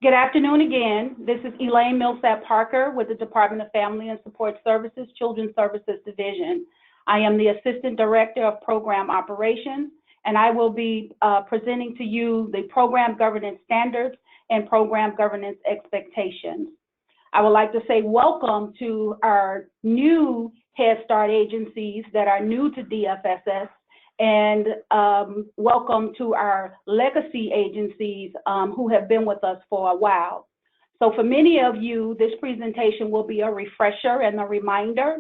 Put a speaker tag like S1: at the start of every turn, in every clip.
S1: Good afternoon again. This is Elaine Millsap-Parker with the Department of Family and Support Services, Children's Services Division. I am the Assistant Director of Program Operations, and I will be presenting to you the Program Governance Standards and Program Governance Expectations. I would like to say welcome to our new Head Start agencies that are new to DFSS, and welcome to our legacy agencies who have been with us for a while. So for many of you, this presentation will be a refresher and a reminder.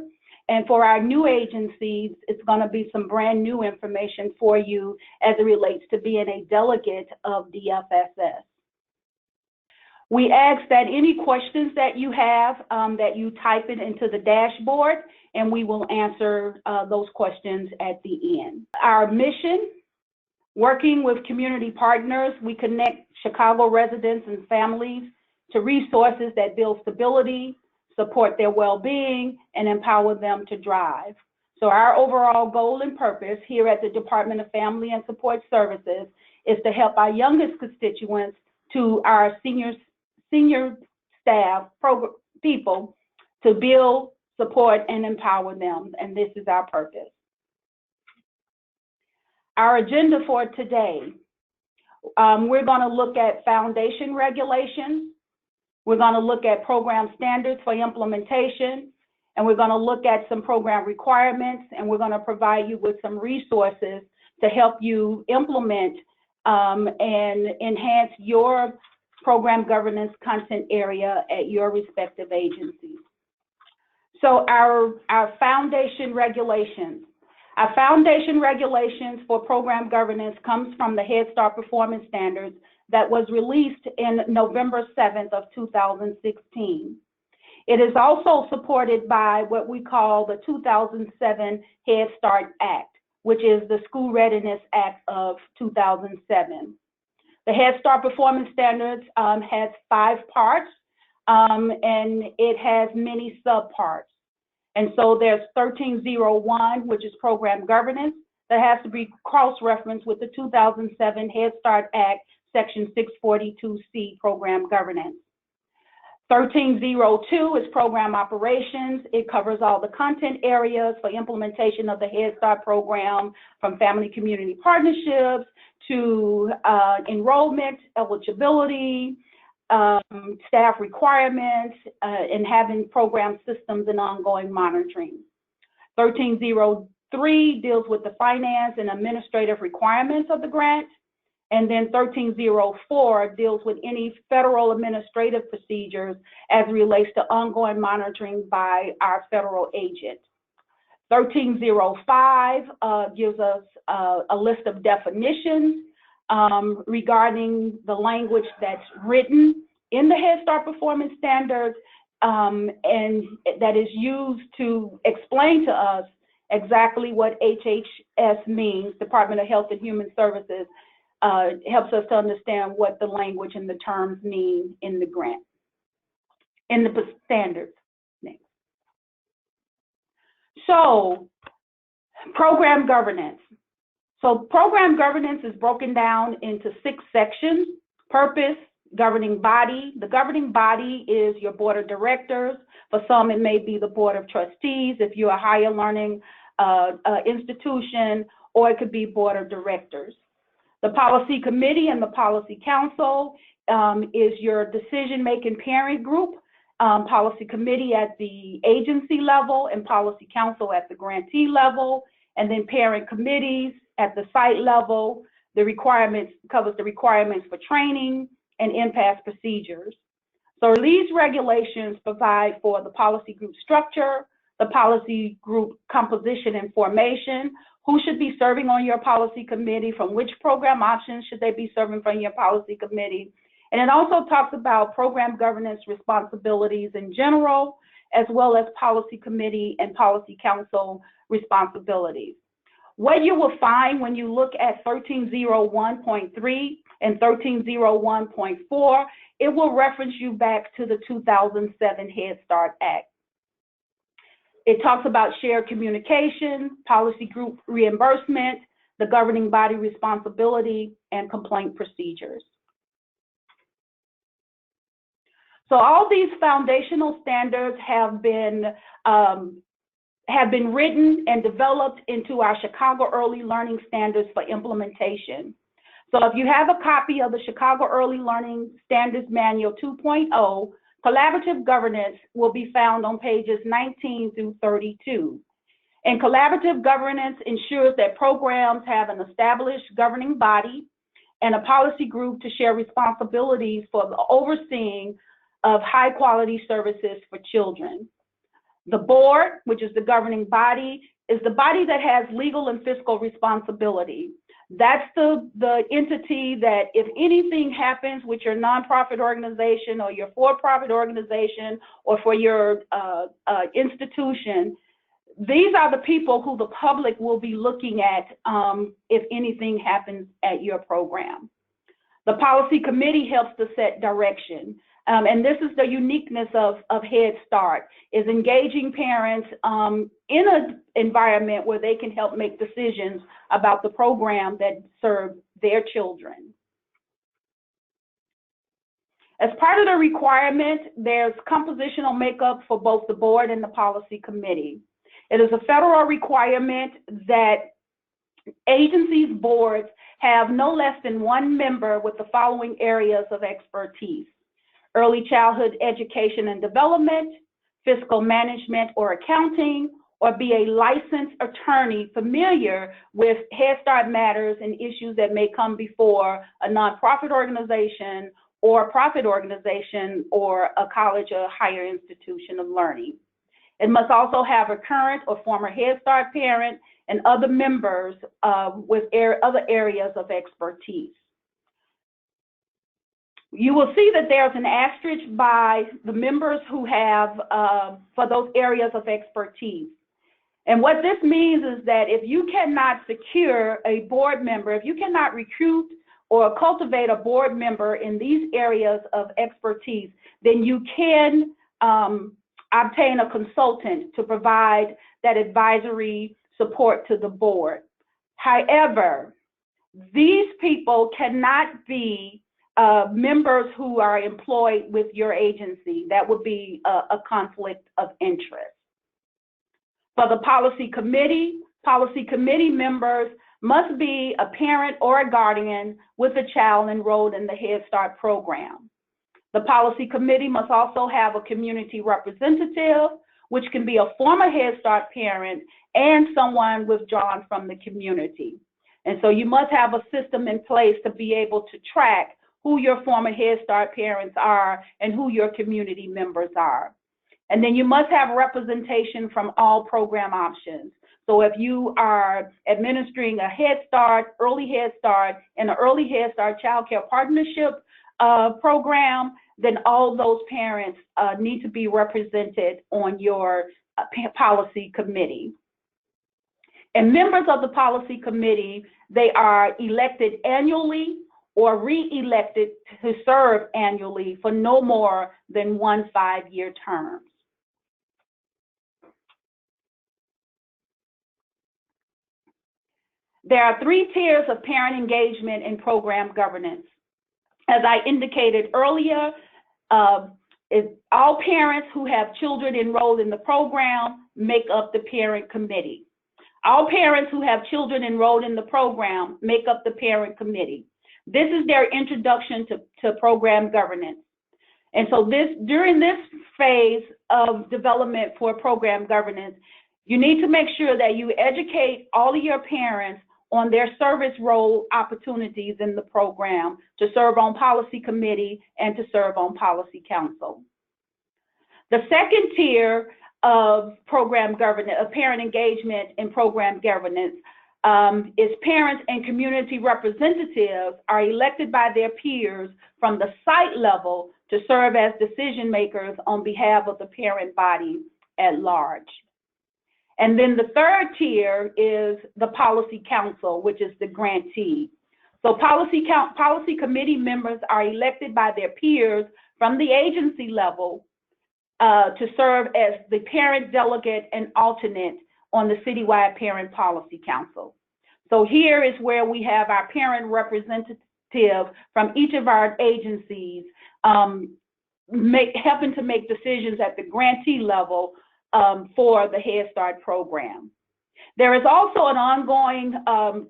S1: And for our new agencies, it's going to be some brand new information for you as it relates to being a delegate of DFSS. We ask that any questions that you have, that you type it into the dashboard, and we will answer those questions at the end. Our mission, working with community partners, we connect Chicago residents and families to resources that build stability, support their well-being, and empower them to drive. So our overall goal and purpose here at the Department of Family and Support Services is to help our youngest constituents to our senior staff, people, to build, support, and empower them, and this is our purpose. Our agenda for today, we're going to look at foundation regulations, we're going to look at program standards for implementation, and we're going to look at some program requirements, and we're going to provide you with some resources to help you implement and enhance your program governance content area at your respective agencies. So our foundation regulations. Our foundation regulations for program governance comes from the Head Start Performance Standards that was released in November 7th of 2016. It is also supported by what we call the 2007 Head Start Act, which is the School Readiness Act of 2007. The Head Start Performance Standards has 5 parts, and it has many subparts. And so there's 1301, which is program governance, that has to be cross-referenced with the 2007 Head Start Act, Section 642C, program governance. 1302 is program operations. It covers all the content areas for implementation of the Head Start program, from family community partnerships to enrollment, eligibility, staff requirements, and having program systems and ongoing monitoring. 1303 deals with the finance and administrative requirements of the grant. And then 1304 deals with any federal administrative procedures as it relates to ongoing monitoring by our federal agent. 1305 gives us a list of definitions regarding the language that's written in the Head Start Performance Standards, and that is used to explain to us exactly what HHS means, Department of Health and Human Services, helps us to understand what the language and the terms mean in the grant, in the standards. So, program governance. So program governance is broken down into 6 sections: purpose, governing body. The governing body is your board of directors. For some, it may be the board of trustees if you're a higher learning institution, or it could be board of directors. The policy committee and the policy council is your decision-making parent group, policy committee at the agency level and policy council at the grantee level, and then parent committees at the site level. The requirements covers the requirements for training and impasse procedures. So these regulations provide for the policy group structure, the policy group composition and formation, who should be serving on your policy committee, from which program options should they be serving from your policy committee. And it also talks about program governance responsibilities in general, as well as policy committee and policy council responsibilities. What you will find when you look at 1301.3 and 1301.4, it will reference you back to the 2007 Head Start Act. It talks about shared communication, policy group reimbursement, the governing body responsibility, and complaint procedures. So all these foundational standards have been written and developed into our Chicago Early Learning Standards for implementation. So if you have a copy of the Chicago Early Learning Standards Manual 2.0, collaborative governance will be found on pages 19 through 32. And collaborative governance ensures that programs have an established governing body and a policy group to share responsibilities for the overseeing of high quality services for children. The board, which is the governing body, is the body that has legal and fiscal responsibility. That's the entity that if anything happens with your nonprofit organization or your for-profit organization or for your institution, these are the people who the public will be looking at if anything happens at your program. The policy committee helps to set direction. And this is the uniqueness of Head Start, is engaging parents in an environment where they can help make decisions about the program that serves their children. As part of the requirement, there's compositional makeup for both the board and the policy committee. It is a federal requirement that agencies' boards have no less than one member with the following areas of expertise: early childhood education and development, fiscal management or accounting, or be a licensed attorney familiar with Head Start matters and issues that may come before a nonprofit organization or a profit organization or a college or higher institution of learning. It must also have a current or former Head Start parent and other members with other areas of expertise. You will see that there's an asterisk by the members who have, for those areas of expertise. And what this means is that if you cannot secure a board member, if you cannot recruit or cultivate a board member in these areas of expertise, then you can obtain a consultant to provide that advisory support to the board. However, these people cannot be members who are employed with your agency. That would be a conflict of interest. For the policy committee members must be a parent or a guardian with a child enrolled in the Head Start program. The policy committee must also have a community representative, which can be a former Head Start parent and someone withdrawn from the community. And so you must have a system in place to be able to track who your former Head Start parents are and who your community members are. And then you must have representation from all program options. So if you are administering a Head Start, early Head Start, and an early Head Start Child Care Partnership program, then all those parents need to be represented on your policy committee. And members of the policy committee, they are elected annually or re-elected to serve annually for no more than 1 5-year term. There are 3 tiers of parent engagement and program governance. As I indicated earlier, all parents who have children enrolled in the program make up the parent committee. All parents who have children enrolled in the program make up the parent committee. This is their introduction to program governance. And so during this phase of development for program governance, you need to make sure that you educate all of your parents on their service role opportunities in the program to serve on policy committee and to serve on policy council. The second tier of program governance, of parent engagement and program governance, is parents and community representatives are elected by their peers from the site level to serve as decision makers on behalf of the parent body at large. And then the third tier is the policy council, which is the grantee. So policy committee members are elected by their peers from the agency level to serve as the parent delegate and alternate on the citywide parent policy council. So here is where we have our parent representative from each of our agencies helping to make decisions at the grantee level for the Head Start program. There is also an ongoing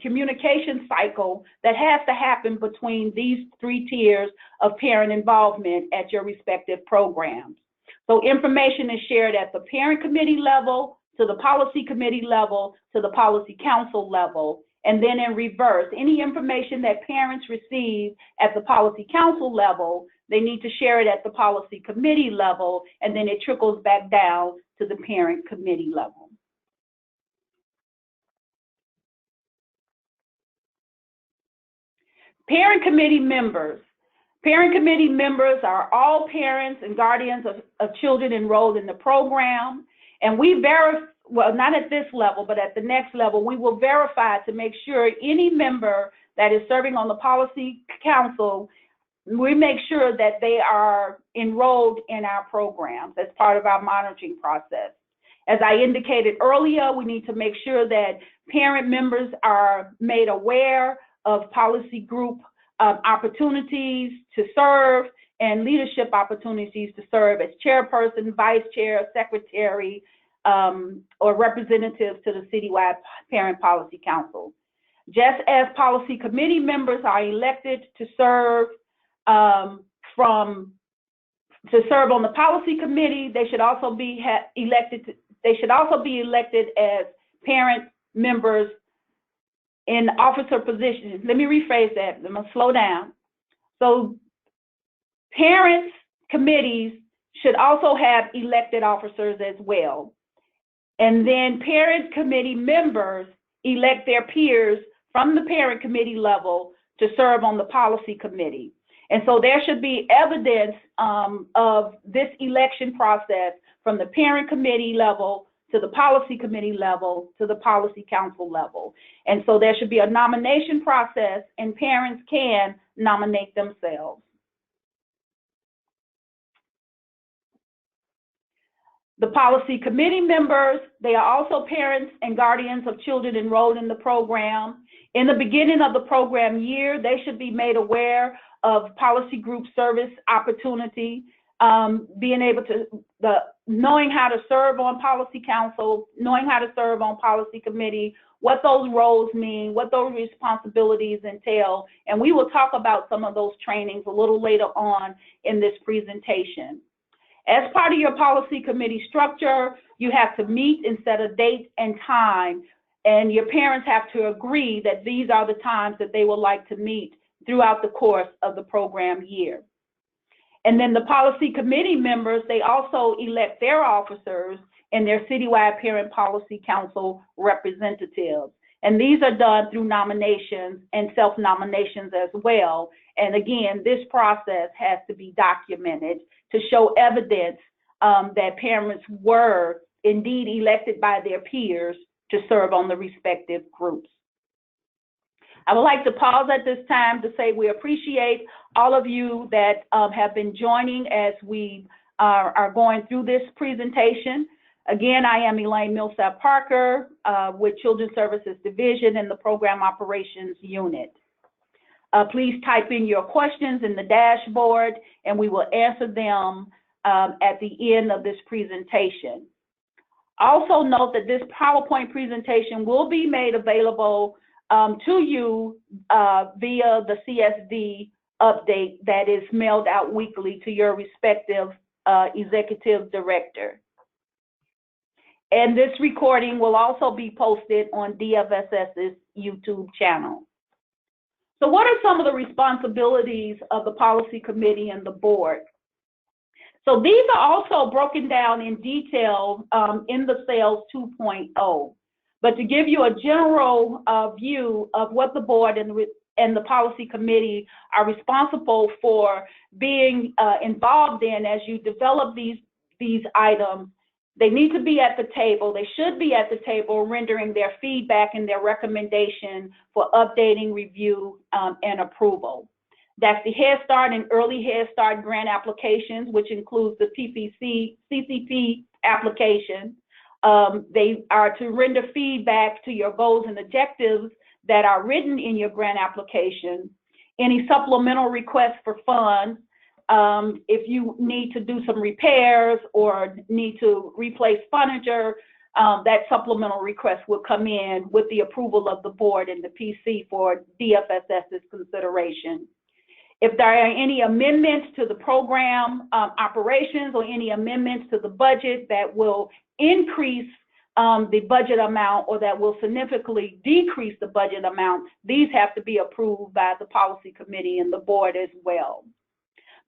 S1: communication cycle that has to happen between these 3 tiers of parent involvement at your respective programs. So information is shared at the parent committee level, to the policy committee level, to the policy council level, and then in reverse. Any information that parents receive at the policy council level, they need to share it at the policy committee level, and then it trickles back down to the parent committee level. Parent committee members. Parent committee members are all parents and guardians of children enrolled in the program, and we verify, well, not at this level, but at the next level, we will verify to make sure any member that is serving on the policy council, we make sure that they are enrolled in our programs as part of our monitoring process. As I indicated earlier, we need to make sure that parent members are made aware of policy group opportunities to serve and leadership opportunities to serve as chairperson, vice chair, secretary, or representatives to the citywide parent policy council. Just as policy committee members are elected to serve on the policy committee, they should also be elected. They should also be elected as parent members in officer positions. Let me rephrase that. I'm going to slow down. So parents committees should also have elected officers as well. And then parent committee members elect their peers from the parent committee level to serve on the policy committee. And so there should be evidence of this election process from the parent committee level to the policy committee level to the policy council level. And so there should be a nomination process, and parents can nominate themselves. The policy committee members, they are also parents and guardians of children enrolled in the program. In the beginning of the program year, they should be made aware of policy group service opportunity, being able to, knowing how to serve on policy council, knowing how to serve on policy committee, what those roles mean, what those responsibilities entail. And we will talk about some of those trainings a little later on in this presentation. As part of your policy committee structure, you have to meet and set a date and time, and your parents have to agree that these are the times that they would like to meet throughout the course of the program year. And then the policy committee members, they also elect their officers and their citywide parent policy council representatives. And these are done through nominations and self-nominations as well. And again, this process has to be documented to show evidence that parents were indeed elected by their peers to serve on the respective groups. I would like to pause at this time to say we appreciate all of you that have been joining as we are going through this presentation. Again, I am Elaine Millsap-Parker with Children's Services Division in the Program Operations Unit. Please type in your questions in the dashboard, and we will answer them at the end of this presentation. Also note that this PowerPoint presentation will be made available to you via the CSD update that is mailed out weekly to your respective executive director. And this recording will also be posted on DFSS's YouTube channel. So what are some of the responsibilities of the policy committee and the board? So these are also broken down in detail in the SALES 2.0. But to give you a general view of what the board and the policy committee are responsible for being involved in as you develop these items, they need to be at the table. They should be at the table rendering their feedback and their recommendation for updating, review, and approval. That's the Head Start and Early Head Start grant applications, which includes the CCP application. They are to render feedback to your goals and objectives that are written in your grant application, any supplemental requests for funds, If you need to do some repairs or need to replace furniture, that supplemental request will come in with the approval of the board and the PC for DFSS's consideration. If there are any amendments to the program operations or any amendments to the budget that will increase the budget amount or that will significantly decrease the budget amount, these have to be approved by the policy committee and the board as well.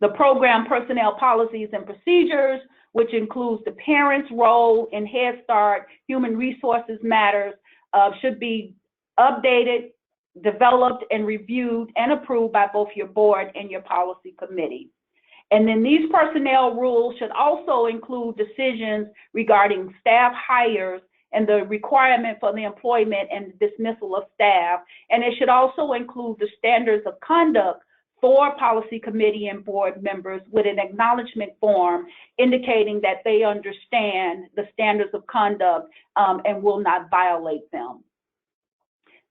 S1: The program personnel policies and procedures, which includes the parent's role in Head Start, human resources matters, should be updated, developed, and reviewed and approved by both your board and your policy committee. And then these personnel rules should also include decisions regarding staff hires and the requirement for the employment and dismissal of staff. And it should also include the standards of conduct for policy committee and board members with an acknowledgement form indicating that they understand the standards of conduct and will not violate them.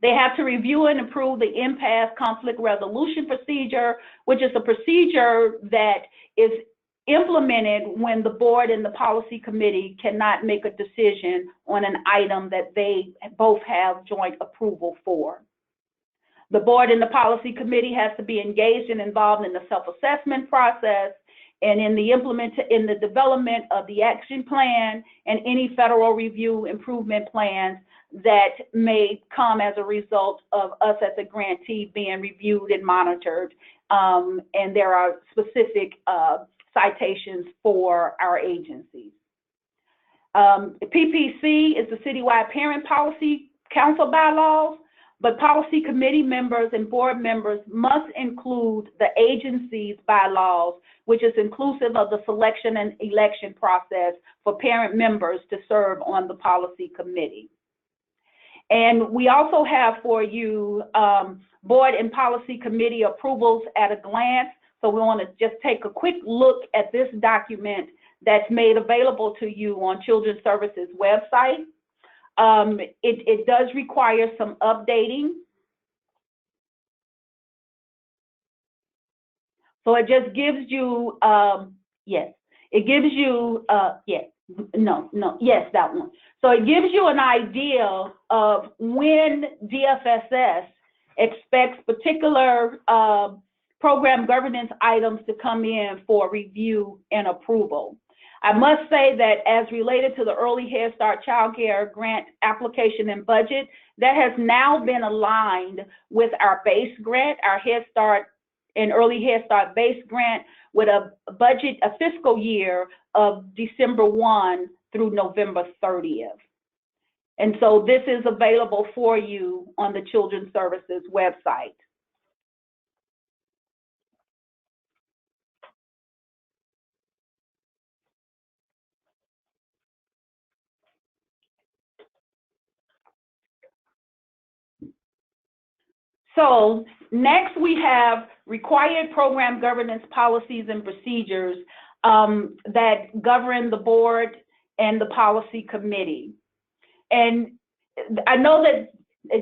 S1: They have to review and approve the impasse conflict resolution procedure, which is a procedure that is implemented when the board and the policy committee cannot make a decision on an item that they both have joint approval for. The board and the policy committee has to be engaged and involved in the self-assessment process and in the development of the action plan and any federal review improvement plans that may come as a result of us as a grantee being reviewed and monitored. And there are specific citations for our agencies. PPC is the Citywide Parent Policy Council bylaws, but policy committee members and board members must include the agency's bylaws, which is inclusive of the selection and election process for parent members to serve on the policy committee. And we also have for you board and policy committee approvals at a glance. So we want to just take a quick look at this document that's made available to you on Children's Services website. It does require some updating. So it just gives you, yes, it gives you, yes, yes, that one. So it gives you an idea of when DFSS expects particular program governance items to come in for review and approval. I must say that as related to the Early Head Start Child Care Grant application and budget, that has now been aligned with our base grant, our Head Start and Early Head Start base grant, with a budget, a fiscal year of December 1 through November 30th. And so this is available for you on the Children's Services website. So next we have required program governance policies and procedures that govern the board and the policy committee. And I know that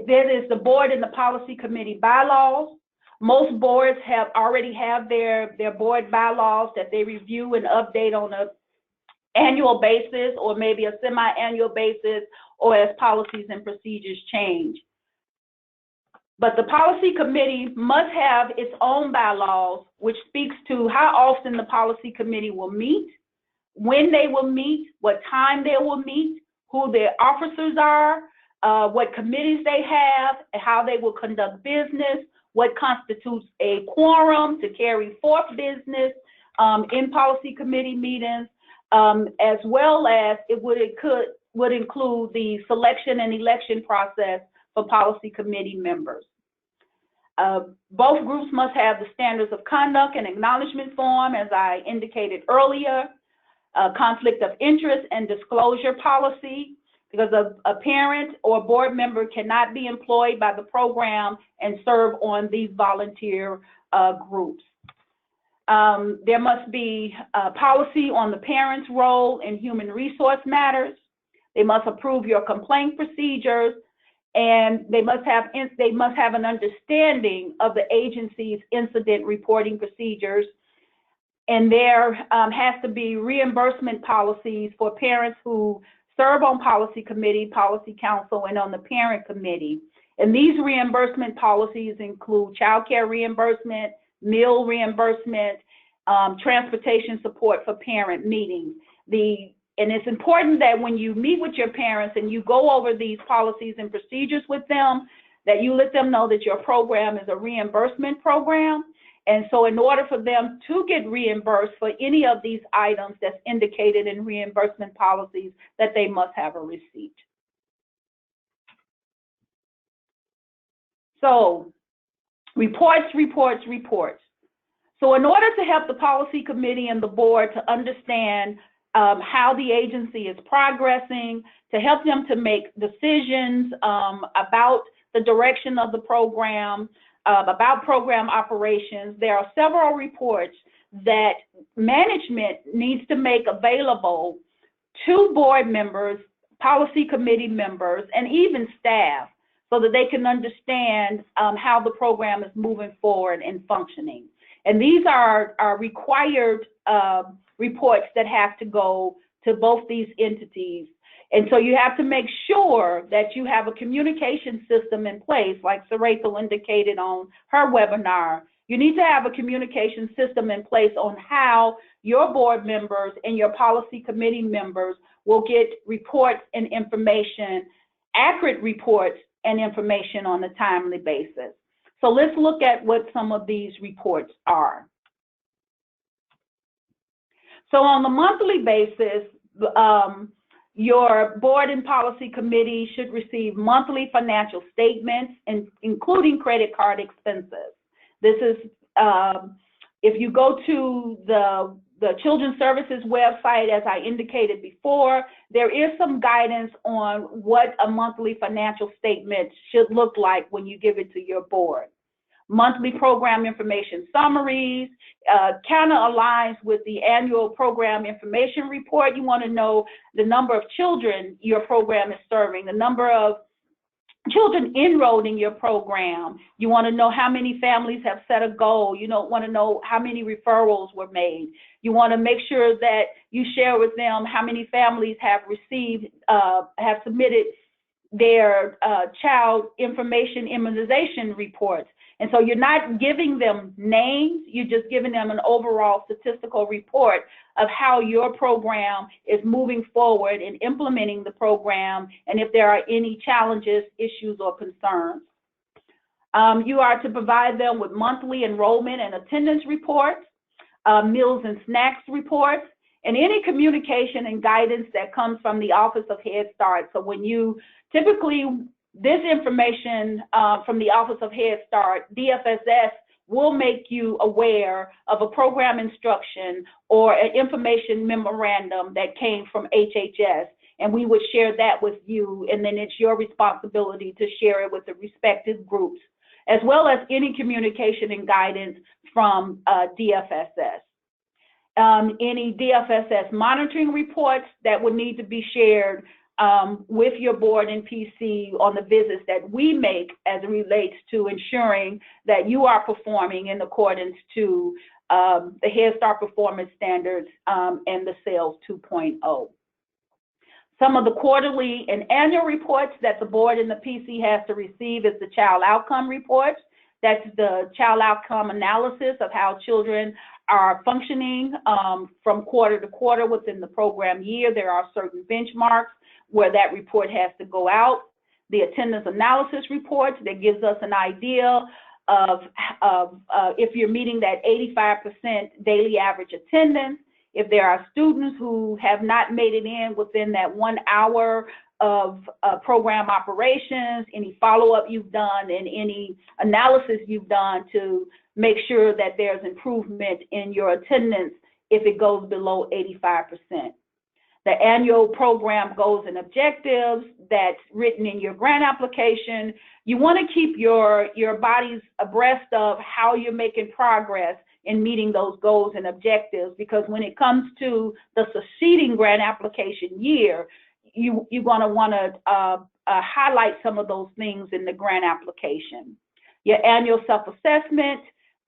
S1: there is the board and the policy committee bylaws. Most boards already have their board bylaws that they review and update on an annual basis or maybe a semi-annual basis or as policies and procedures change. But the policy committee must have its own bylaws, which speaks to how often the policy committee will meet, when they will meet, what time they will meet, who their officers are, what committees they have, how they will conduct business, what constitutes a quorum to carry forth business in policy committee meetings, as well as it would include the selection and election process for policy committee members. Both groups must have the standards of conduct and acknowledgement form, as I indicated earlier, conflict of interest and disclosure policy, because a parent or board member cannot be employed by the program and serve on these volunteer groups. There must be a policy on the parent's role in human resource matters. They must approve your complaint procedures, and they must have an understanding of the agency's incident reporting procedures. And there has to be reimbursement policies for parents who serve on policy committee, policy council, and on the parent committee. And these reimbursement policies include child care reimbursement, meal reimbursement, transportation support for parent meetings. And it's important that when you meet with your parents and you go over these policies and procedures with them, that you let them know that your program is a reimbursement program. And so in order for them to get reimbursed for any of these items that's indicated in reimbursement policies, that they must have a receipt. So reports. So in order to help the policy committee and the board to understand how the agency is progressing, to help them to make decisions about the direction of the program, about program operations, there are several reports that management needs to make available to board members, policy committee members, and even staff, so that they can understand how the program is moving forward and functioning. And these are required reports that have to go to both these entities. And so you have to make sure that you have a communication system in place, like Sarethel indicated on her webinar. You need to have a communication system in place on how your board members and your policy committee members will get reports and information, accurate reports and information on a timely basis. So let's look at what some of these reports are. So on the monthly basis, your board and policy committee should receive monthly financial statements, including credit card expenses. This is, if you go to the Children's Services website, as I indicated before, there is some guidance on what a monthly financial statement should look like when you give it to your board. Monthly program information summaries kind of aligns with the annual program information report. You want to know the number of children your program is serving, the number of children enrolled in your program. You want to know how many families have set a goal. You don't want to know how many referrals were made. You want to make sure that you share with them how many families have received, have submitted their child information immunization reports. And so you're not giving them names, you're just giving them an overall statistical report of how your program is moving forward in implementing the program, and if there are any challenges, issues, or concerns. You are to provide them with monthly enrollment and attendance reports, meals and snacks reports, and any communication and guidance that comes from the Office of Head Start. So when you typically, this information from the Office of Head Start, DFSS, will make you aware of a program instruction or an information memorandum that came from HHS, and we would share that with you, and then it's your responsibility to share it with the respective groups, as well as any communication and guidance from DFSS. Any DFSS monitoring reports that would need to be shared with your board and PC on the visits that we make as it relates to ensuring that you are performing in accordance to the Head Start performance standards and the SALES 2.0. Some of the quarterly and annual reports that the board and the PC has to receive is the child outcome reports. That's the child outcome analysis of how children are functioning from quarter to quarter within the program year. There are certain benchmarks where that report has to go out. The attendance analysis reports that gives us an idea of if you're meeting that 85% daily average attendance, if there are students who have not made it in within that 1 hour of program operations, any follow-up you've done, and any analysis you've done to make sure that there's improvement in your attendance if it goes below 85%. The annual program goals and objectives that's written in your grant application. You want to keep your bodies abreast of how you're making progress in meeting those goals and objectives, because when it comes to the succeeding grant application year, you're going to want to highlight some of those things in the grant application. Your annual self-assessment,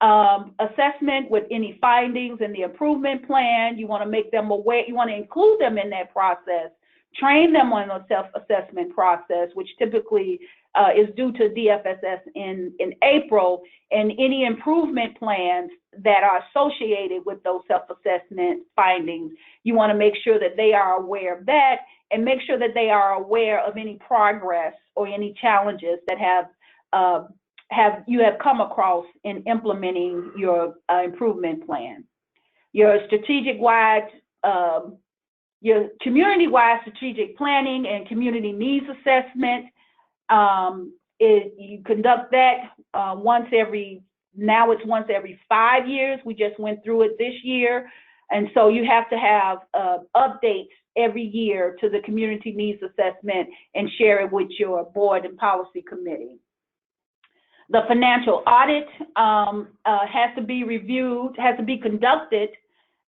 S1: assessment with any findings in the improvement plan. You want to make them aware. You want to include them in that process. Train them on a self-assessment process, which typically is due to DFSS in April, and any improvement plans that are associated with those self-assessment findings. You want to make sure that they are aware of that, and make sure that they are aware of any progress or any challenges that you have come across in implementing your improvement plan. Your your community-wide strategic planning and community needs assessment, you conduct that once every 5 years. We just went through it this year. And so you have to have updates every year to the community needs assessment and share it with your board and policy committee. The financial audit has to be reviewed, has to be conducted,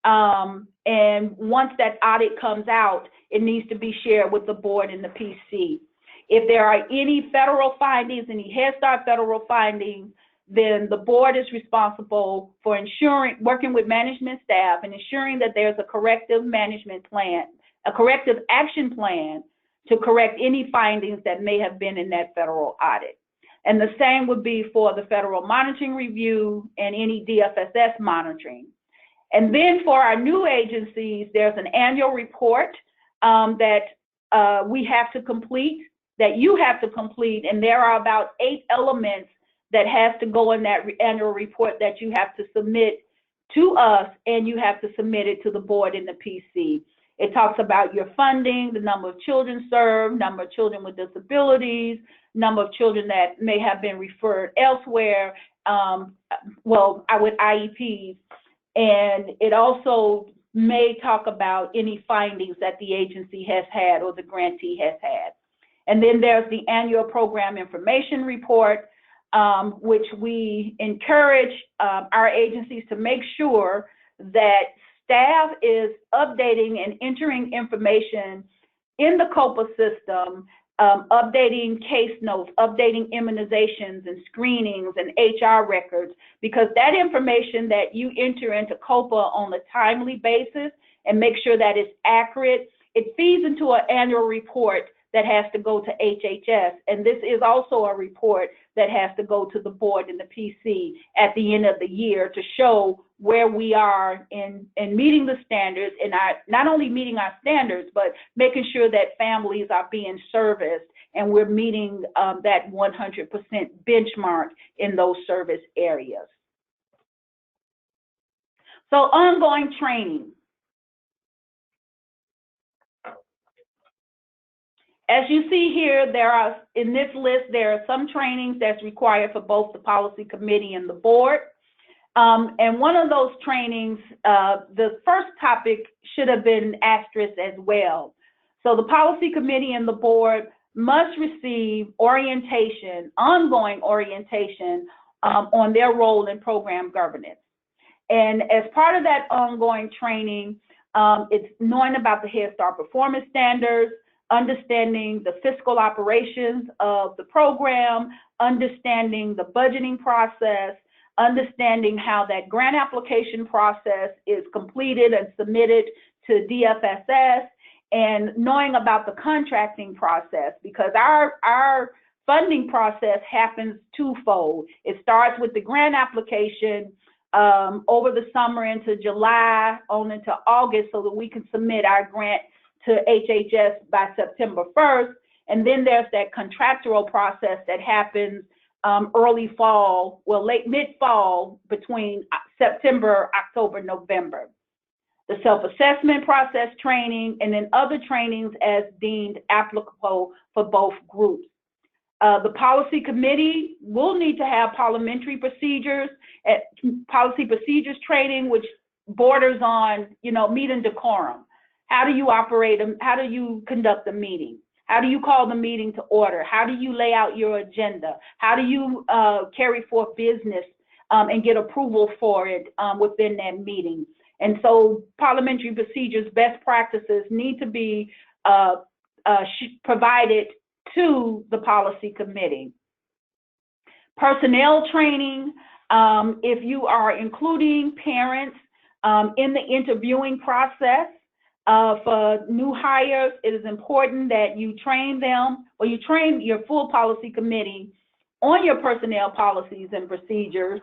S1: and once that audit comes out, it needs to be shared with the board and the PC. If there are any federal findings, any Head Start federal findings, then the board is responsible for working with management staff and ensuring that there's a corrective management plan, a corrective action plan to correct any findings that may have been in that federal audit. And the same would be for the federal monitoring review and any DFSS monitoring. And then for our new agencies, there's an annual report that we have to complete, that you have to complete, and there are about 8 elements that has to go in that annual report that you have to submit to us, and you have to submit it to the board and the PC. It talks about your funding, the number of children served, number of children with disabilities, number of children that may have been referred elsewhere, with IEPs. And it also may talk about any findings that the agency has had or the grantee has had. And then there's the annual program information report, which we encourage our agencies to make sure that staff is updating and entering information in the COPA system, updating case notes, updating immunizations and screenings and HR records, because that information that you enter into COPA on a timely basis and make sure that it's accurate, it feeds into an annual report that has to go to HHS. And this is also a report that has to go to the board and the PC at the end of the year to show where we are in meeting the standards, and not only meeting our standards, but making sure that families are being serviced and we're meeting that 100% benchmark in those service areas. So ongoing training. As you see here, in this list, there are some trainings that's required for both the policy committee and the board. And one of those trainings, the first topic should have been asterisk as well. So the policy committee and the board must receive orientation, ongoing orientation on their role in program governance. And as part of that ongoing training, it's knowing about the Head Start performance standards, understanding the fiscal operations of the program, understanding the budgeting process, understanding how that grant application process is completed and submitted to DFSS, and knowing about the contracting process, because our funding process happens twofold. It starts with the grant application over the summer into July on into August so that we can submit our grant to HHS by September 1st. And then there's that contractual process that happens early fall, mid-fall, between September, October, November. The self-assessment process training, and then other trainings as deemed applicable for both groups. The policy committee will need to have parliamentary procedures, policy procedures training, which borders on, meeting decorum. How do you operate? How do you conduct a meeting? How do you call the meeting to order? How do you lay out your agenda? How do you carry forth business and get approval for it within that meeting? And so parliamentary procedures, best practices need to be provided to the policy committee. Personnel training, If you are including parents in the interviewing process for new hires, it is important that you train them, or you train your full policy committee on your personnel policies and procedures.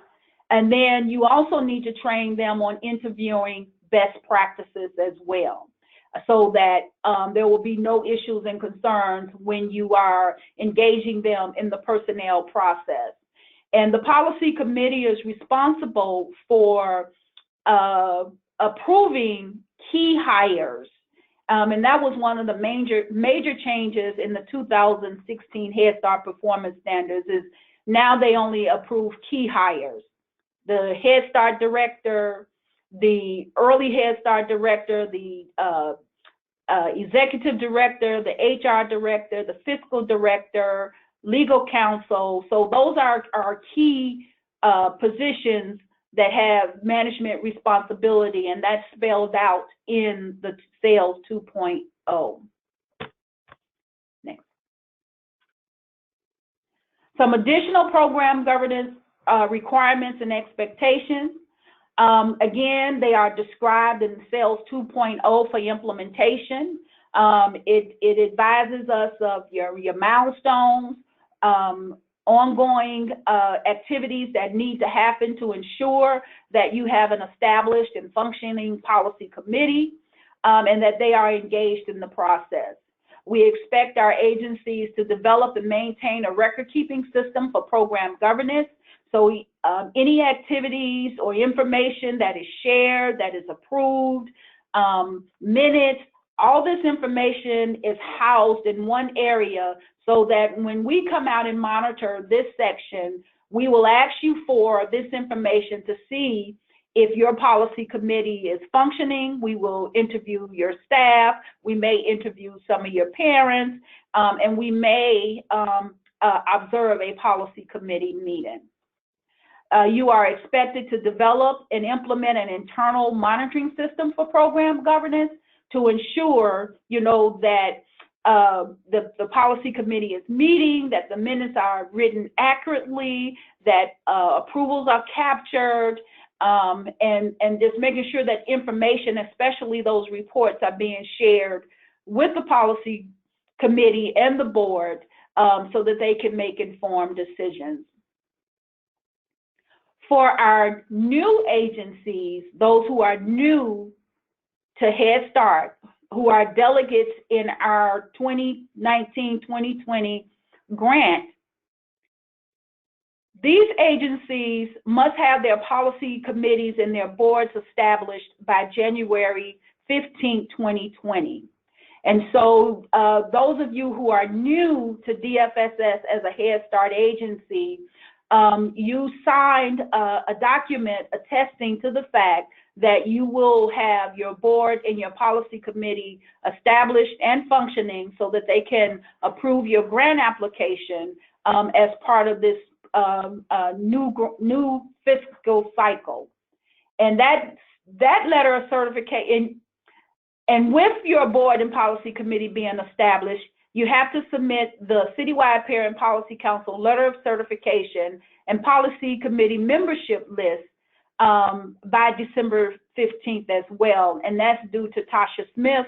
S1: And then you also need to train them on interviewing best practices as well, so that there will be no issues and concerns when you are engaging them in the personnel process. And the policy committee is responsible for approving key hires. And that was one of the major changes in the 2016 Head Start Performance Standards, is now they only approve key hires. The Head Start director, the early Head Start director, the executive director, the HR director, the fiscal director, legal counsel. So those are our key positions that have management responsibility, and that's spelled out in the Sales 2.0. Next. Some additional program governance requirements and expectations. Again, they are described in Sales 2.0 for implementation. It advises us of your milestones, ongoing activities that need to happen to ensure that you have an established and functioning policy committee, and that they are engaged in the process. We expect our agencies to develop and maintain a record-keeping system for program governance. So any activities or information that is shared, that is approved, minutes, all this information is housed in one area, so that when we come out and monitor this section, we will ask you for this information to see if your policy committee is functioning. We will interview your staff. We may interview some of your parents, and we may observe a policy committee meeting. You are expected to develop and implement an internal monitoring system for program governance to ensure, that the policy committee is meeting, that the minutes are written accurately, that approvals are captured, and just making sure that information, especially those reports, are being shared with the policy committee and the board, so that they can make informed decisions. For our new agencies, those who are new to Head Start, who are delegates in our 2019-2020 grant, these agencies must have their policy committees and their boards established by January 15, 2020. And so those of you who are new to DFSS as a Head Start agency, you signed a document attesting to the fact that you will have your board and your policy committee established and functioning, so that they can approve your grant application as part of this new fiscal cycle. And that letter of certification, and with your board and policy committee being established, you have to submit the Citywide Parent Policy Council letter of certification and policy committee membership list by December 15th as well. And that's due to Tasha Smith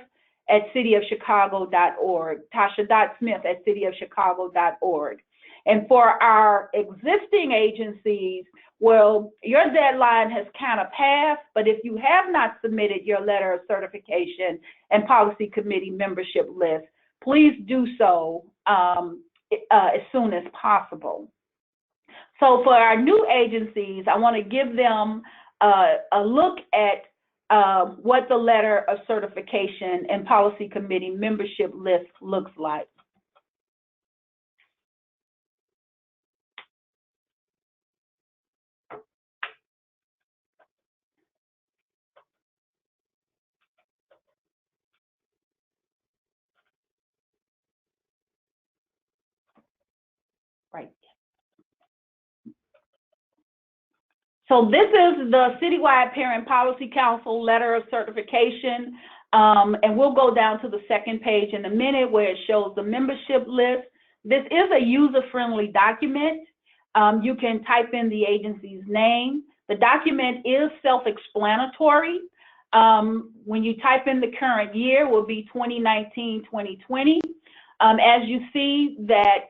S1: at cityofchicago.org, tasha.smith at cityofchicago.org. And for our existing agencies, well, your deadline has kind of passed, but if you have not submitted your letter of certification and policy committee membership list, please do so as soon as possible. So for our new agencies, I want to give them a look at what the letter of certification and policy committee membership list looks like. Right. So this is the Citywide Parent Policy Council letter of certification, and we'll go down to the second page in a minute where it shows the membership list. This is a user-friendly document. You can type in the agency's name. The document is self-explanatory. When you type in the current year, will be 2019-2020. As you see that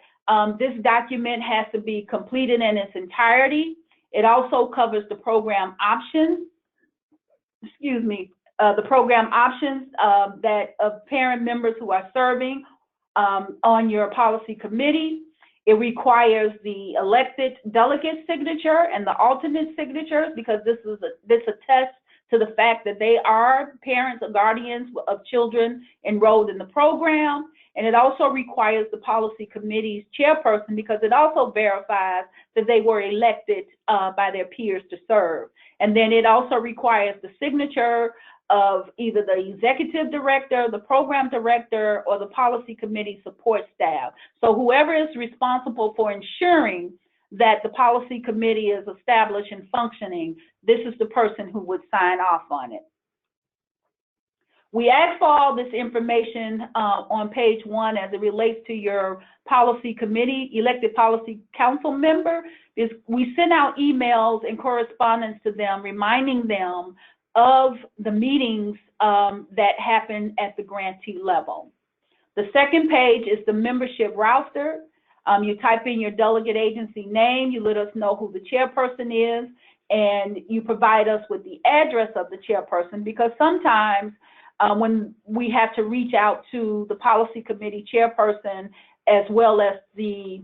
S1: this document has to be completed in its entirety. It also covers the program options, the program options that of parent members who are serving on your policy committee. It requires the elected delegate signature and the alternate signatures, because this attests to the fact that they are parents or guardians of children enrolled in the program. And it also requires the policy committee's chairperson, because it also verifies that they were elected by their peers to serve. And then it also requires the signature of either the executive director, the program director, or the policy committee support staff. So whoever is responsible for ensuring that the policy committee is established and functioning, this is the person who would sign off on it. We ask for all this information on page 1 as it relates to your policy committee, elected policy council member. Is we send out emails and correspondence to them, reminding them of the meetings that happen at the grantee level. The second page is the membership roster. You type in your delegate agency name, you let us know who the chairperson is, and you provide us with the address of the chairperson, because sometimes when we have to reach out to the policy committee chairperson as well as the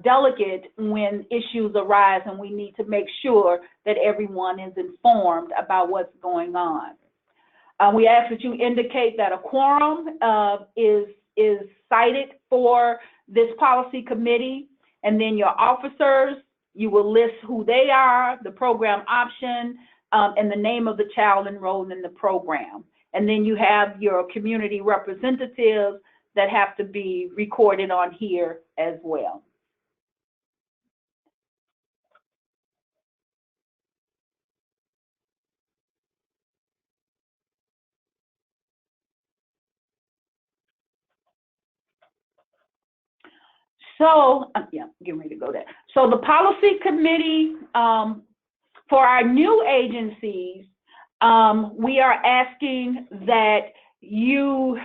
S1: delegate when issues arise, and we need to make sure that everyone is informed about what's going on. We ask that you indicate that a quorum is cited for this policy committee, and then your officers, you will list who they are, the program option, and the name of the child enrolled in the program. And then you have your community representatives that have to be recorded on here as well. So, yeah, getting ready to go there. So the policy committee, for our new agencies, we are asking that you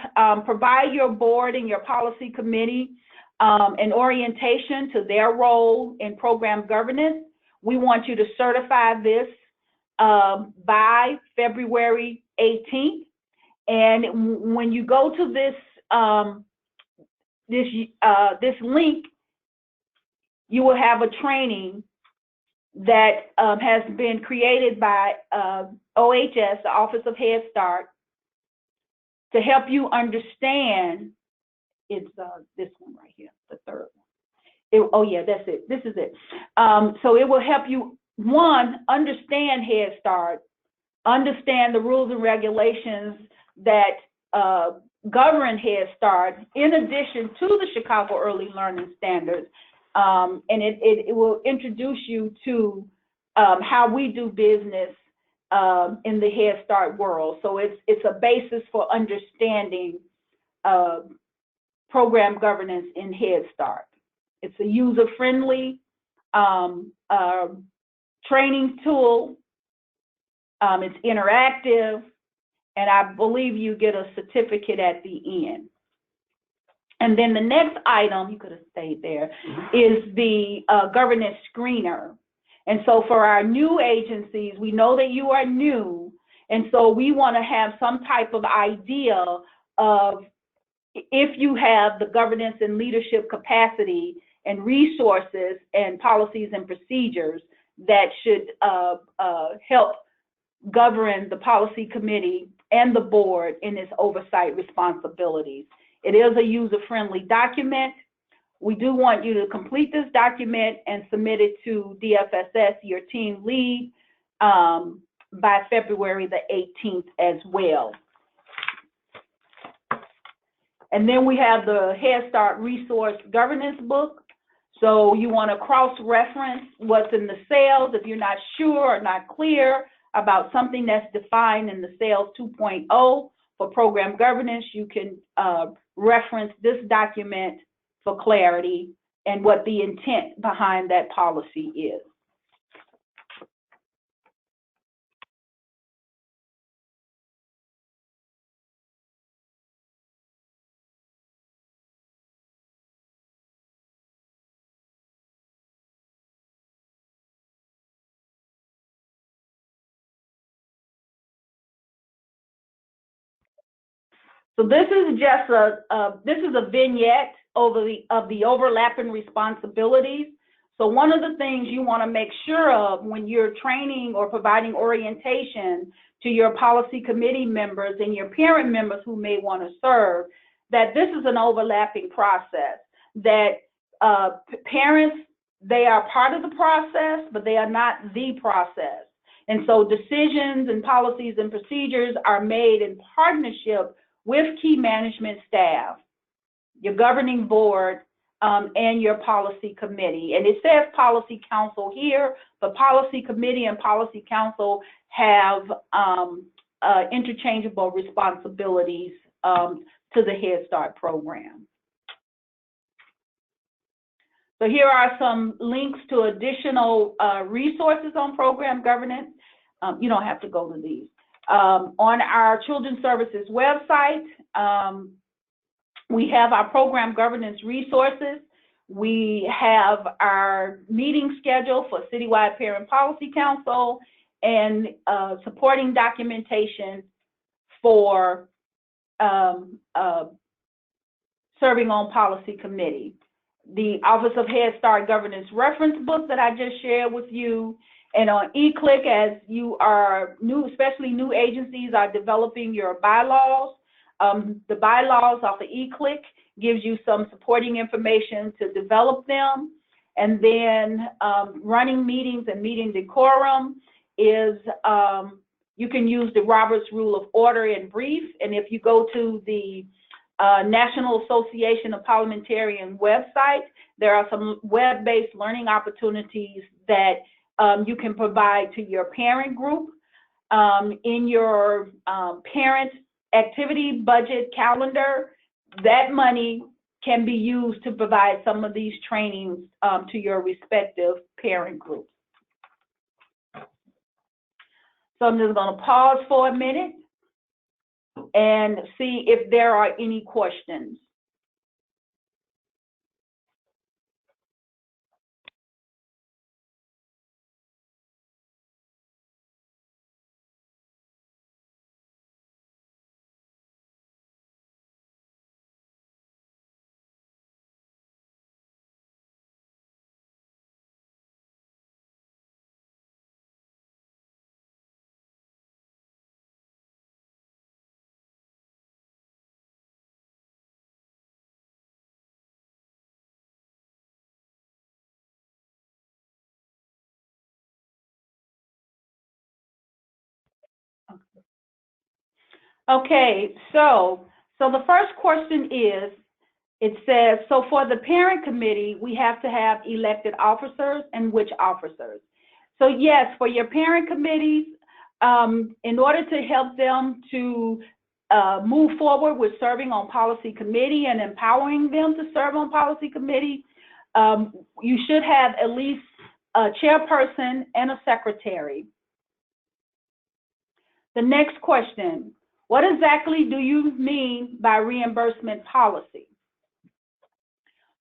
S1: provide your board and your policy committee an orientation to their role in program governance. We want you to certify this by February 18th. And when you go to this this link, you will have a training that has been created by OHS, the Office of Head Start, to help you understand. It's this one right here, the third one. Oh yeah, that's it. This is it. So it will help you, one, understand Head Start, understand the rules and regulations that govern Head Start, in addition to the Chicago Early Learning Standards. And it will introduce you to how we do business in the Head Start world. So it's a basis for understanding program governance in Head Start. It's a user-friendly training tool. It's interactive, and I believe you get a certificate at the end. And then the next item, you could have stayed there, is the governance screener. And so for our new agencies, we know that you are new, and so we want to have some type of idea of if you have the governance and leadership capacity and resources and policies and procedures that should help govern the policy committee and the board in its oversight responsibilities. It is a user-friendly document. We do want you to complete this document and submit it to DFSS, your team lead, by February the 18th as well. And then we have the Head Start Resource Governance Book. So you want to cross-reference what's in the sales. If you're not sure or not clear about something that's defined in the sales 2.0 for program governance, you can reference this document for clarity and what the intent behind that policy is. So this is just a vignette of the overlapping responsibilities. So one of the things you want to make sure of when you're training or providing orientation to your policy committee members and your parent members who may want to serve, that this is an overlapping process, that parents, they are part of the process, but they are not the process. And so decisions and policies and procedures are made in partnership with key management staff, your governing board, and your policy committee. And it says policy council here, but policy committee and policy council have interchangeable responsibilities to the Head Start program. So here are some links to additional resources on program governance. You don't have to go to these. On our Children's Services website, we have our program governance resources. We have our meeting schedule for Citywide Parent Policy Council and supporting documentation for serving on policy committee. The Office of Head Start Governance Reference Book that I just shared with you. And on eClick, as you are new, especially new agencies are developing your bylaws, the bylaws off of eClick gives you some supporting information to develop them. And then running meetings and meeting decorum is, you can use the Roberts Rule of Order and Brief. And if you go to the National Association of Parliamentarians website, there are some web-based learning opportunities that you can provide to your parent group. In your parent activity budget calendar, that money can be used to provide some of these trainings to your respective parent groups. So I'm just going to pause for a minute and see if there are any questions. Okay, so the first question is, it says, so for the parent committee, we have to have elected officers, and which officers? So yes, for your parent committees, in order to help them to move forward with serving on policy committee and empowering them to serve on policy committee, you should have at least a chairperson and a secretary. The next question, what exactly do you mean by reimbursement policy?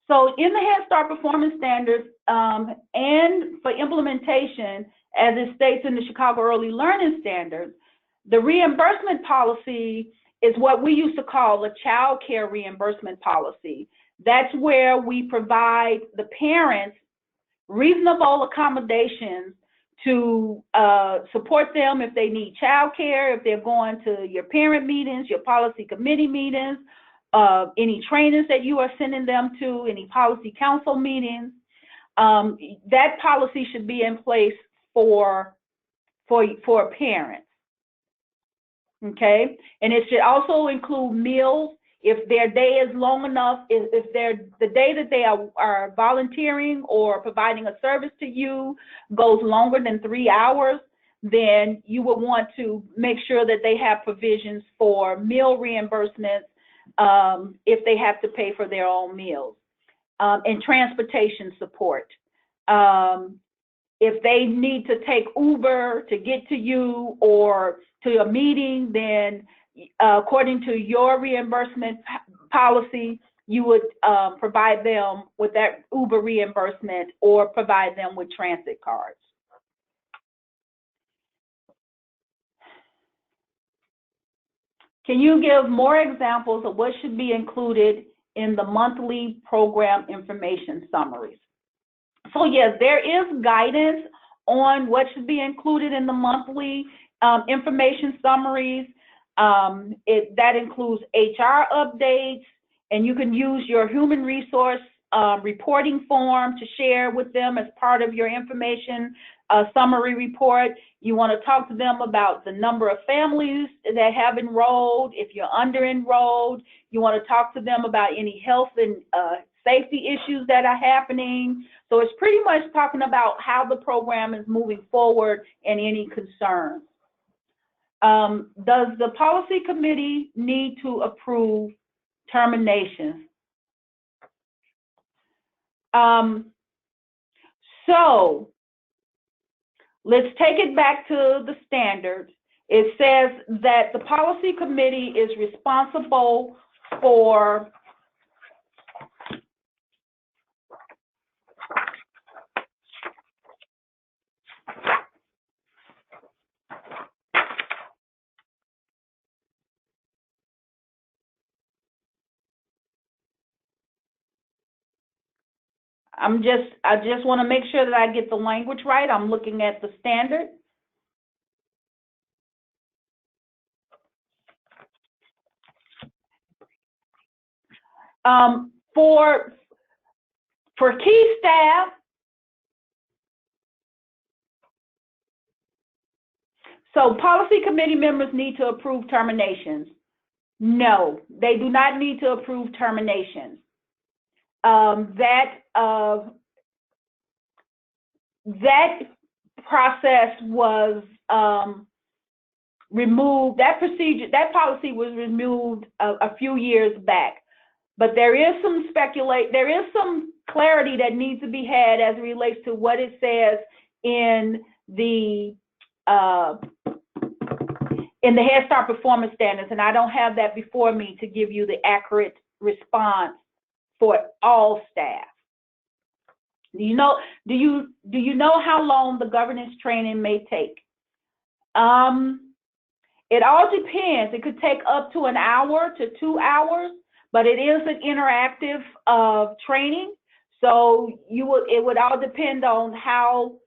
S1: So in the Head Start Performance Standards and for implementation, as it states in the Chicago Early Learning Standards, the reimbursement policy is what we used to call a child care reimbursement policy. That's where we provide the parents reasonable accommodations to support them if they need child care, if they're going to your parent meetings, your policy committee meetings, any trainings that you are sending them to, any policy council meetings. That policy should be in place for parents, okay? And it should also include meals. If their day is long enough, if the day that they are volunteering or providing a service to you goes longer than 3 hours, then you would want to make sure that they have provisions for meal reimbursements if they have to pay for their own meals. and transportation support. If they need to take Uber to get to you or to a meeting, then according to your reimbursement policy, you would provide them with that Uber reimbursement or provide them with transit cards. Can you give more examples of what should be included in the monthly program information summaries? So yes, there is guidance on what should be included in the monthly information summaries. That includes HR updates, and you can use your human resource reporting form to share with them as part of your information summary report. You want to talk to them about the number of families that have enrolled, if you're under enrolled. You want to talk to them about any health and safety issues that are happening. So it's pretty much talking about how the program is moving forward and any concerns. Does the policy committee need to approve terminations? So let's take it back to the standards. It says that the policy committee is responsible for I just want to make sure that I get the language right. I'm looking at the standard. For key staff, so policy committee members need to approve terminations. No, they do not need to approve terminations. That process was removed. That policy was removed a few years back. But there is some clarity that needs to be had as it relates to what it says in the Head Start performance standards, and I don't have that before me to give you the accurate response for all staff. Do you know how long the governance training may take? It all depends. It could take up to an hour to 2 hours, but it is an interactive training. So it would all depend on how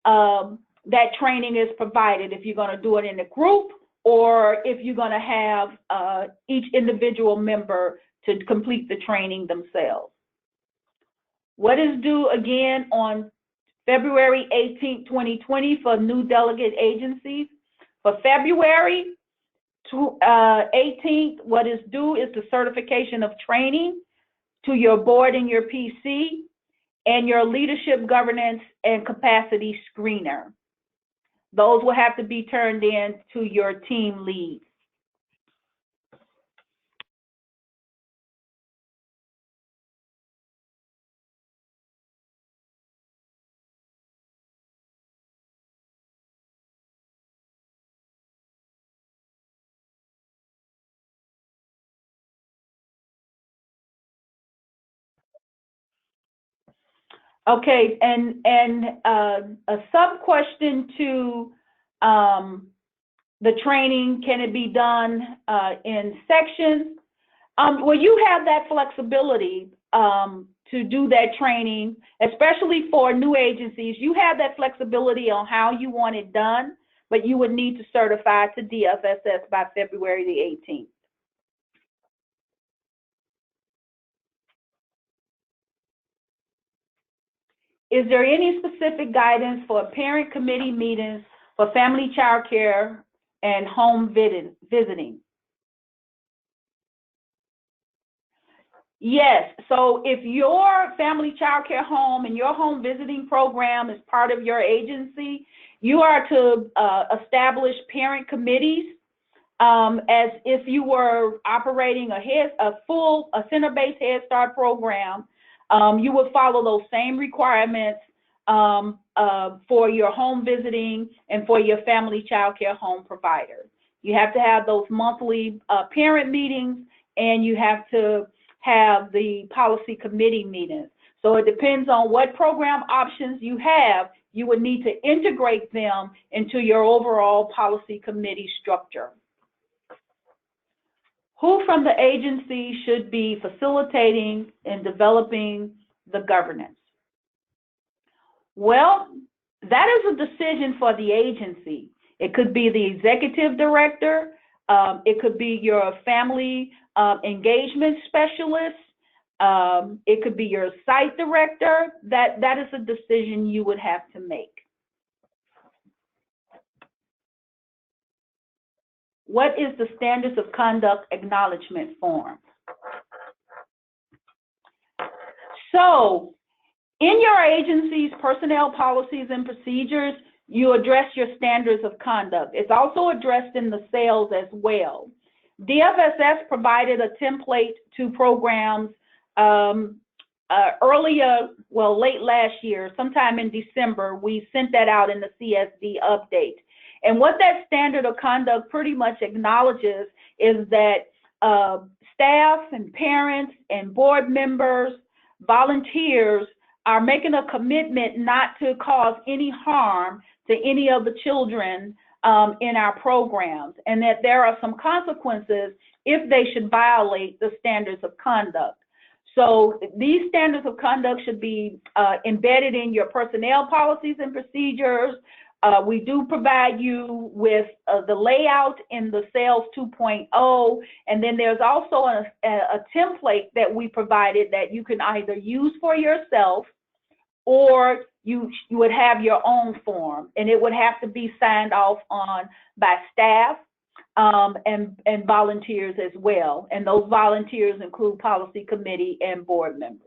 S1: that training is provided, if you're going to do it in a group or if you're going to have each individual member to complete the training themselves. What is due again on February 18, 2020 for new delegate agencies? For February 18th, what is due is the certification of training to your board and your PC and your leadership governance and capacity screener. Those will have to be turned in to your team lead. Okay, and a sub question to the training, can it be done in sections? Well, you have that flexibility to do that training, especially for new agencies. You have that flexibility on how you want it done, but you would need to certify to DFSS by February the 18th. Is there any specific guidance for parent committee meetings for family child care and home visiting? Yes, so if your family child care home and your home visiting program is part of your agency, you are to establish parent committees as if you were operating a center-based Head Start program. You would follow those same requirements for your home visiting and for your family child care home provider. You have to have those monthly parent meetings, and you have to have the policy committee meetings. So it depends on what program options you have. You would need to integrate them into your overall policy committee structure. Who from the agency should be facilitating and developing the governance? Well, that is a decision for the agency. It could be the executive director. It could be your family engagement specialist. It could be your site director. That is a decision you would have to make. What is the standards of conduct acknowledgement form? So, in your agency's personnel policies and procedures, you address your standards of conduct. It's also addressed in the sales as well. DFSS provided a template to programs late last year, sometime in December. We sent that out in the CSD update. And what that standard of conduct pretty much acknowledges is that staff and parents and board members, volunteers are making a commitment not to cause any harm to any of the children in our programs, and that there are some consequences if they should violate the standards of conduct. So these standards of conduct should be embedded in your personnel policies and procedures. We do provide you with the layout in the Sales 2.0, and then there's also a template that we provided that you can either use for yourself, or you would have your own form, and it would have to be signed off on by staff and volunteers as well. And those volunteers include policy committee and board members.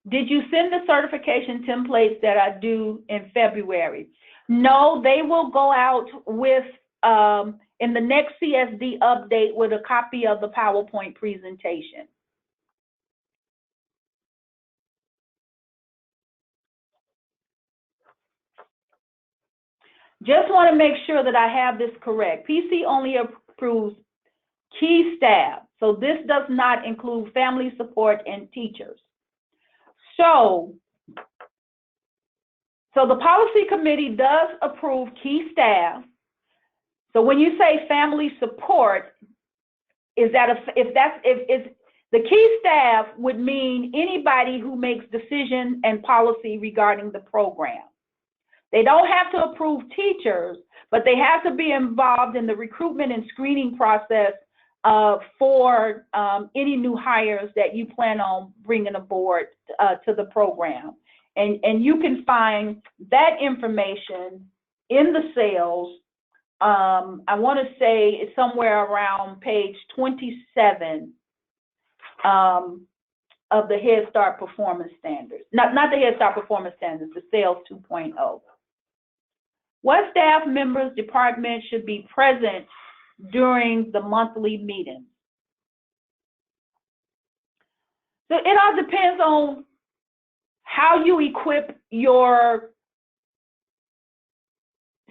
S1: Did you send the certification templates that are due in February? No, they will go out with in the next CSD update with a copy of the PowerPoint presentation. Just want to make sure that I have this correct. PC only approves key staff, so this does not include family support and teachers. So the policy committee does approve key staff. So when you say family support, if the key staff would mean anybody who makes decision and policy regarding the program. They don't have to approve teachers, but they have to be involved in the recruitment and screening process for any new hires that you plan on bringing aboard to the program. And you can find that information in the sales. I want to say it's somewhere around page 27 of the Head Start Performance Standards. Not the Head Start Performance Standards, the Sales 2.0. What staff members, departments should be present during the monthly meetings? So it all depends on how you equip your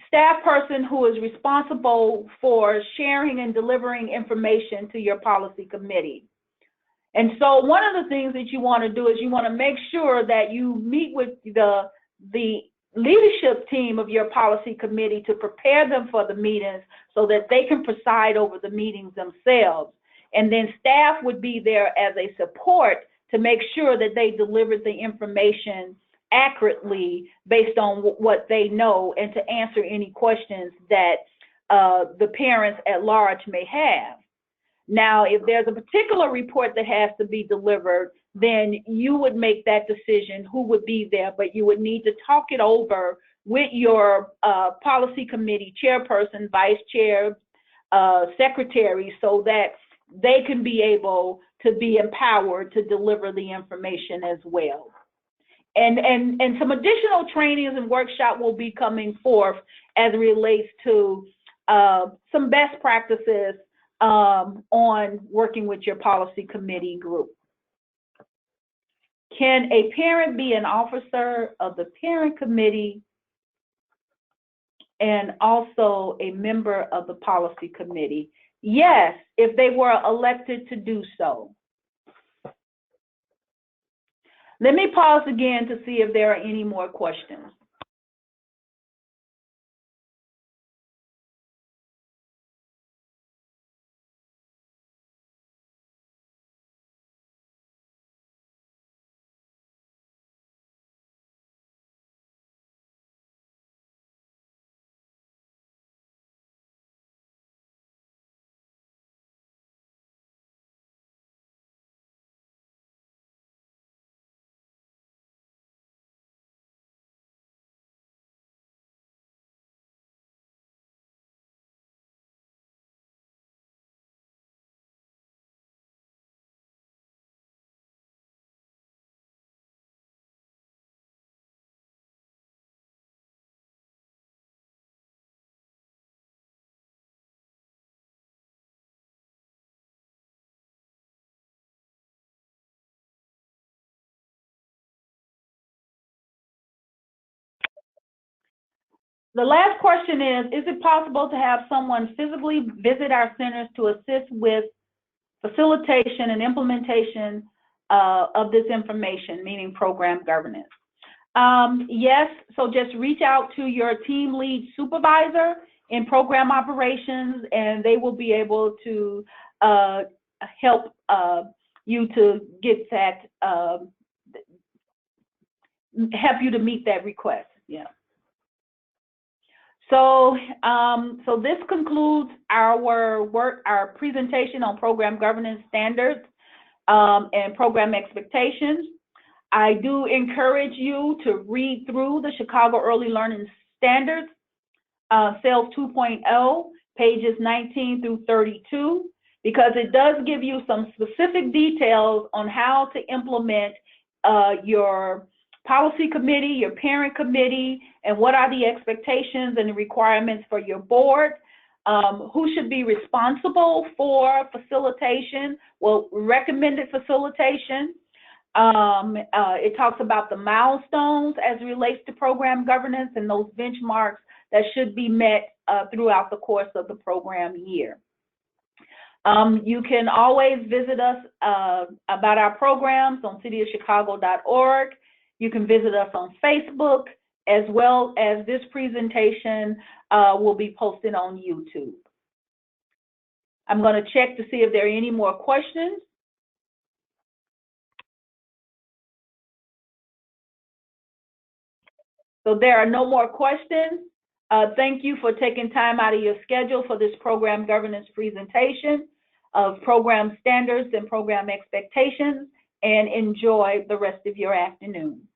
S1: staff person who is responsible for sharing and delivering information to your policy committee. And so one of the things that you want to do is you want to make sure that you meet with the leadership team of your policy committee to prepare them for the meetings so that they can preside over the meetings themselves. And then staff would be there as a support to make sure that they deliver the information accurately based on what they know, and to answer any questions that the parents at large may have. Now, if there's a particular report that has to be delivered, then you would make that decision who would be there, but you would need to talk it over with your policy committee chairperson, vice chair, secretary, so that they can be able to be empowered to deliver the information as well. And some additional trainings and workshop will be coming forth as it relates to some best practices on working with your policy committee group. Can a parent be an officer of the parent committee and also a member of the policy committee? Yes, if they were elected to do so. Let me pause again to see if there are any more questions. The last question is it possible to have someone physically visit our centers to assist with facilitation and implementation of this information, meaning program governance? Yes, so just reach out to your team lead supervisor in program operations, and they will be able to help you to get that, help you to meet that request. Yeah. So, so this concludes our presentation on program governance standards and program expectations. I do encourage you to read through the Chicago Early Learning Standards, SELF 2.0, pages 19 through 32, because it does give you some specific details on how to implement your policy committee, your parent committee, and what are the expectations and the requirements for your board. Who should be responsible for facilitation? Well, recommended facilitation. It talks about the milestones as it relates to program governance and those benchmarks that should be met throughout the course of the program year. You can always visit us about our programs on cityofchicago.org. You can visit us on Facebook, as well as this presentation will be posted on YouTube. I'm going to check to see if there are any more questions. So there are no more questions. Thank you for taking time out of your schedule for this program governance presentation of program standards and program expectations, and enjoy the rest of your afternoon.